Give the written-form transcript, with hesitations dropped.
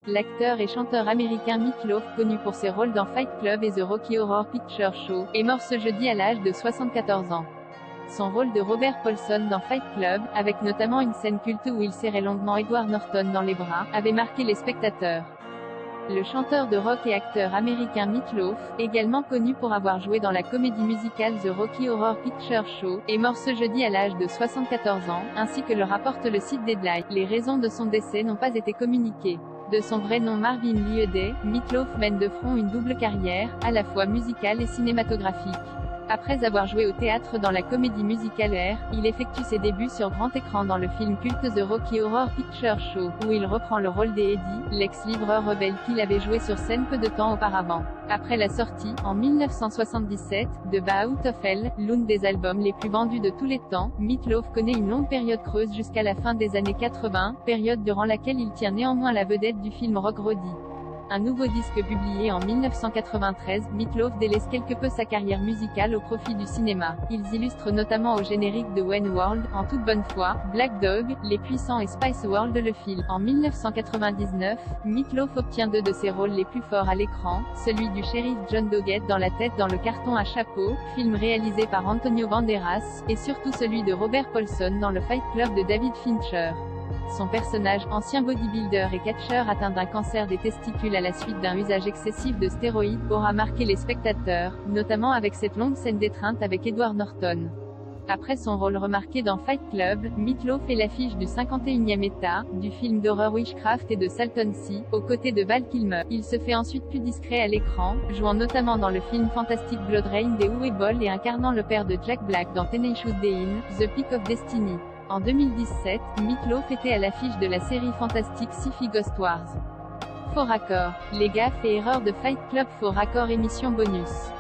L'acteur et chanteur américain Meat Loaf, connu pour ses rôles dans Fight Club et The Rocky Horror Picture Show, est mort ce jeudi à l'âge de 74 ans. Son rôle de Robert Paulson dans Fight Club, avec notamment une scène culte où il serrait longuement Edward Norton dans les bras, avait marqué les spectateurs. Le chanteur de rock et acteur américain Meat Loaf, également connu pour avoir joué dans la comédie musicale The Rocky Horror Picture Show, est mort ce jeudi à l'âge de 74 ans, ainsi que le rapporte le site Deadline. Les raisons de son décès n'ont pas été communiquées. De son vrai nom Marvin Lee Edey, Meat Loaf mène de front une double carrière, à la fois musicale et cinématographique. Après avoir joué au théâtre dans la comédie musicale Air, il effectue ses débuts sur grand écran dans le film culte The Rocky Horror Picture Show, où il reprend le rôle d'Eddie, l'ex-livreur rebelle qu'il avait joué sur scène peu de temps auparavant. Après la sortie, en 1977, de Bah Out of Hell, l'un des albums les plus vendus de tous les temps, Meat Loaf connaît une longue période creuse jusqu'à la fin des années 80, période durant laquelle il tient néanmoins la vedette du film Rock Roddy. Un nouveau disque publié en 1993, Meat Loaf délaisse quelque peu sa carrière musicale au profit du cinéma. Ils illustrent notamment au générique de Wayne's World, En toute bonne foi, Black Dog, Les Puissants et Spice World le film. En 1999, Meat Loaf obtient deux de ses rôles les plus forts à l'écran, celui du shérif John Doggett dans La tête dans le carton à chapeau, film réalisé par Antonio Banderas, et surtout celui de Robert Paulson dans le Fight Club de David Fincher. Son personnage, ancien bodybuilder et catcheur atteint d'un cancer des testicules à la suite d'un usage excessif de stéroïdes, aura marqué les spectateurs, notamment avec cette longue scène d'étreinte avec Edward Norton. Après son rôle remarqué dans Fight Club, Meat Loaf est l'affiche du 51e État, du film d'horreur Witchcraft et de Salton Sea, aux côtés de Val Kilmer. Il se fait ensuite plus discret à l'écran, jouant notamment dans le film fantastique Blood Rain des Uwe Boll et incarnant le père de Jack Black dans Tenacious D in The Peak of Destiny. En 2017, Meat Loaf était à l'affiche de la série fantastique Sci-Fi Ghost Wars. Faux raccord. Les gaffes et erreurs de Fight Club. Faux raccord émission bonus.